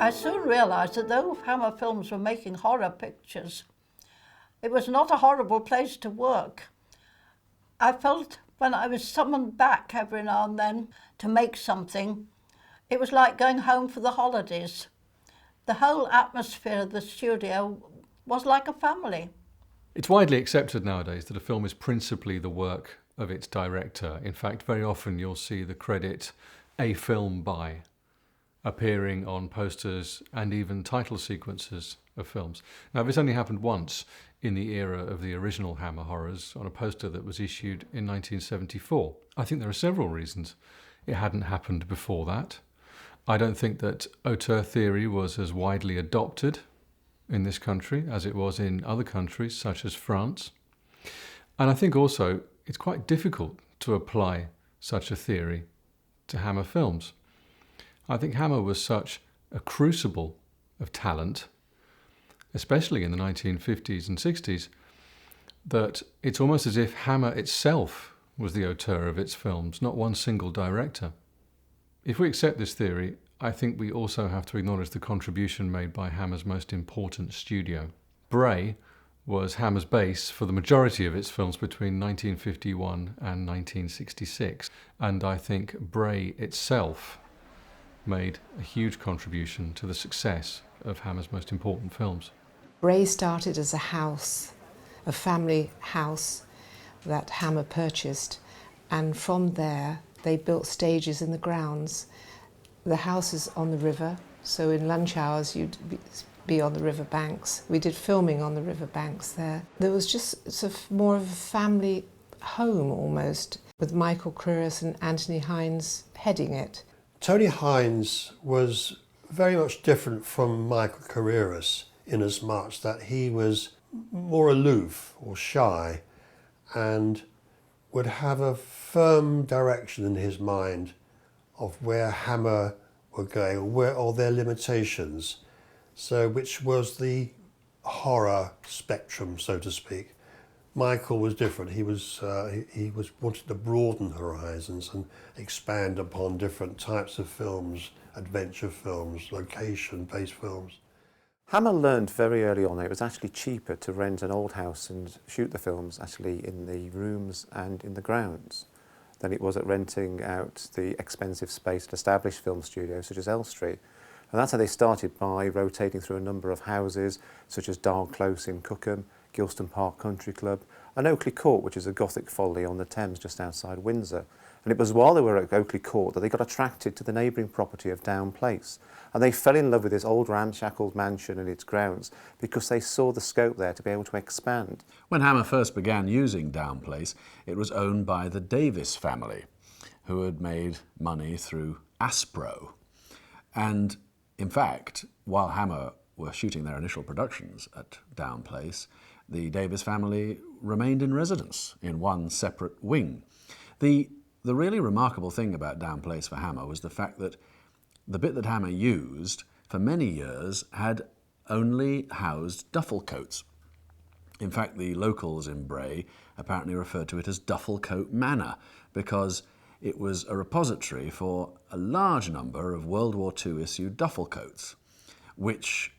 I soon realised that though Hammer Films were making horror pictures, it was not a horrible place to work. I felt when I was summoned back every now and then to make something, it was like going home for the holidays. The whole atmosphere of the studio was like a family. It's widely accepted nowadays that a film is principally the work of its director. In fact, very often you'll see the credit "a film by" appearing on posters and even title sequences of films. Now, this only happened once in the era of the original Hammer horrors on a poster that was issued in 1974. I think there are several reasons it hadn't happened before that. I don't think that auteur theory was as widely adopted in this country as it was in other countries such as France. And I think also it's quite difficult to apply such a theory to Hammer films. I think Hammer was such a crucible of talent, especially in the 1950s and 60s, that it's almost as if Hammer itself was the auteur of its films, not one single director. If we accept this theory, I think we also have to acknowledge the contribution made by Hammer's most important studio. Bray was Hammer's base for the majority of its films between 1951 and 1966, and I think Bray itself made a huge contribution to the success of Hammer's most important films. Bray started as a house, a family house that Hammer purchased, and from there they built stages in the grounds. The house is on the river, so in lunch hours you'd be on the river banks. We did filming on the river banks there. There was just sort of more of a family home almost, with Michael Creras and Anthony Hines heading it. Tony Hines was very much different from Michael Carreras in as much that he was more aloof or shy and would have a firm direction in his mind of where Hammer were going or their limitations, so which was the horror spectrum, so to speak. Michael was different. He was wanted to broaden horizons and expand upon different types of films, adventure films, location-based films. Hammer learned very early on that it was actually cheaper to rent an old house and shoot the films actually in the rooms and in the grounds than it was at renting out the expensive space at established film studios such as Elstree. And that's how they started, by rotating through a number of houses such as Dark Close in Cookham, Gilston Park Country Club, and Oakley Court, which is a Gothic folly on the Thames just outside Windsor. And it was while they were at Oakley Court that they got attracted to the neighbouring property of Down Place. And they fell in love with this old ramshackled mansion and its grounds because they saw the scope there to be able to expand. When Hammer first began using Down Place, it was owned by the Davis family, who had made money through Aspro. And in fact, while Hammer were shooting their initial productions at Down Place, the Davis family remained in residence in one separate wing. The really remarkable thing about Down Place for Hammer was the fact that the bit that Hammer used for many years had only housed duffel coats. In fact, the locals in Bray apparently referred to it as Duffel Coat Manor because it was a repository for a large number of World War II issued duffel coats, which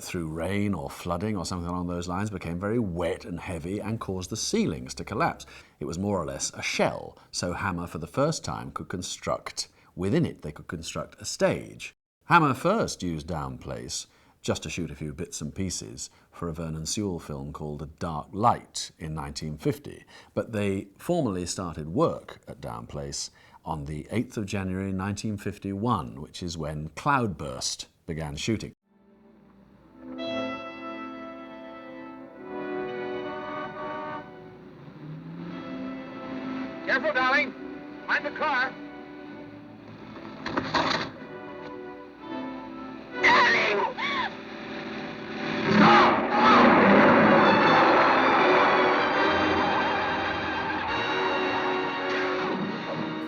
through rain or flooding or something along those lines became very wet and heavy and caused the ceilings to collapse. It was more or less a shell, so Hammer for the first time could construct, within it they could construct a stage. Hammer first used Down Place just to shoot a few bits and pieces for a Vernon Sewell film called A Dark Light in 1950, but they formally started work at Down Place on the 8th of January 1951, which is when Cloudburst began shooting. Careful, darling. Mind the car. Darling!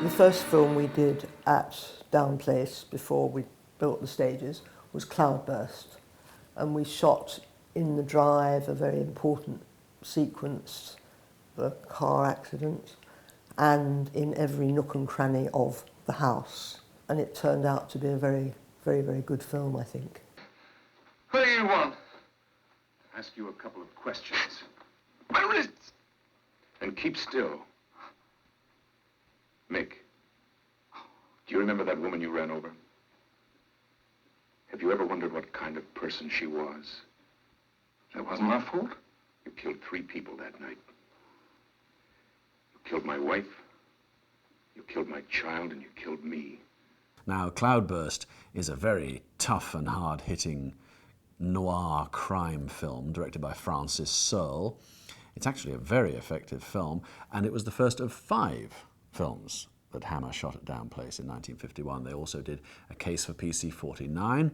The first film we did at Down Place before we built the stages was Cloudburst, and we shot in the drive a very important sequence, the car accident, and in every nook and cranny of the house. And it turned out to be a very very, very good film, I think. What do you want? Ask you a couple of questions. My wrists! And keep still. Mick, do you remember that woman you ran over? Have you ever wondered what kind of person she was? That wasn't my fault. You killed 3 people that night. You killed my wife, you killed my child, and you killed me. Now, Cloudburst is a very tough and hard-hitting noir crime film directed by Francis Searle. It's actually a very effective film, and it was the first of 5 films that Hammer shot at Down Place in 1951. They also did A Case for PC-49,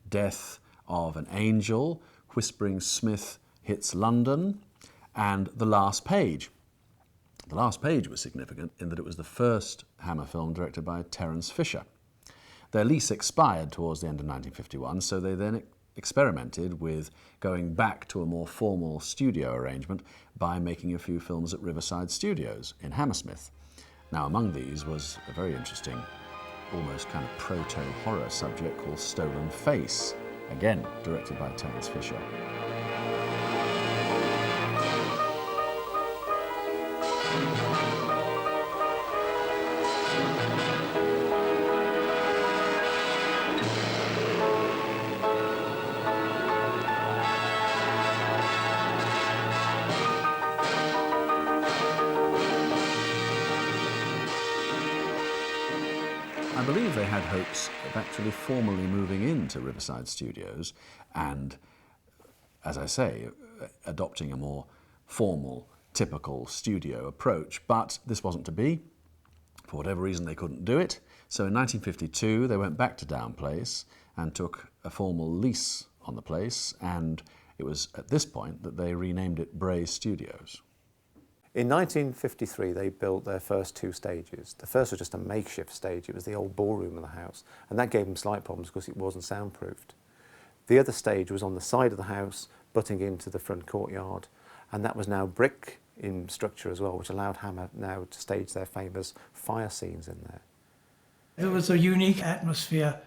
Death of an Angel, Whispering Smith Hits London, and The Last Page. The Last Page was significant in that it was the first Hammer film directed by Terence Fisher. Their lease expired towards the end of 1951, so they then experimented with going back to a more formal studio arrangement by making a few films at Riverside Studios in Hammersmith. Now, among these was a very interesting, almost kind of proto-horror subject called Stolen Face, again directed by Terence Fisher. I believe they had hopes of actually formally moving into Riverside Studios and, as I say, adopting a more formal, typical studio approach, but this wasn't to be. For whatever reason, they couldn't do it. So in 1952, they went back to Down Place and took a formal lease on the place, and it was at this point that they renamed it Bray Studios. In 1953, they built their first 2 stages. The first was just a makeshift stage. It was the old ballroom of the house, and that gave them slight problems because it wasn't soundproofed. The other stage was on the side of the house, butting into the front courtyard, and that was now brick in structure as well, which allowed Hammer now to stage their famous fire scenes in there. There was a unique atmosphere,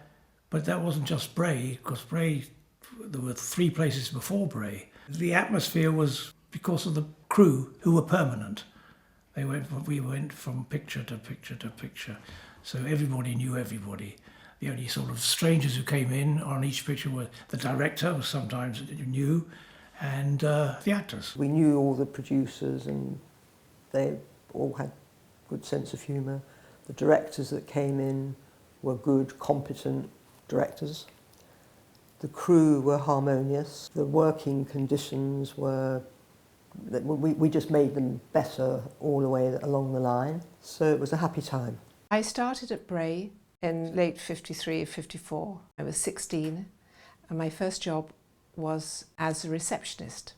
but that wasn't just Bray, because Bray, there were 3 places before Bray. The atmosphere was because of the crew who were permanent. We went from picture to picture to picture, so everybody knew everybody. The only sort of strangers who came in on each picture were the director, who sometimes new, and the actors. We knew all the producers and they all had good sense of humour. The directors that came in were good, competent directors. The crew were harmonious. The working conditions were, we just made them better all the way along the line. So it was a happy time. I started at Bray in late 53, 54. I was 16 and my first job was as a receptionist.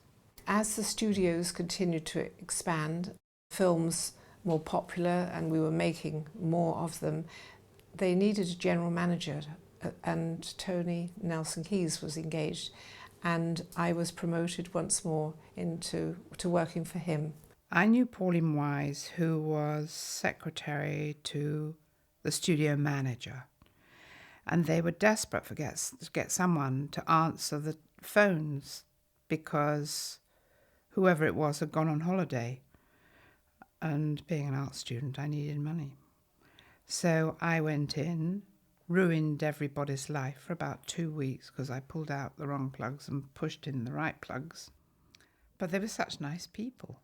As the studios continued to expand, films more popular and we were making more of them, they needed a general manager and Tony Nelson Keys was engaged and I was promoted once more to working for him. I knew Pauline Wise, who was secretary to the studio manager, and they were desperate to get someone to answer the phones because whoever it was had gone on holiday, and being an art student I needed money. So I went in, ruined everybody's life for about 2 weeks because I pulled out the wrong plugs and pushed in the right plugs. But they were such nice people.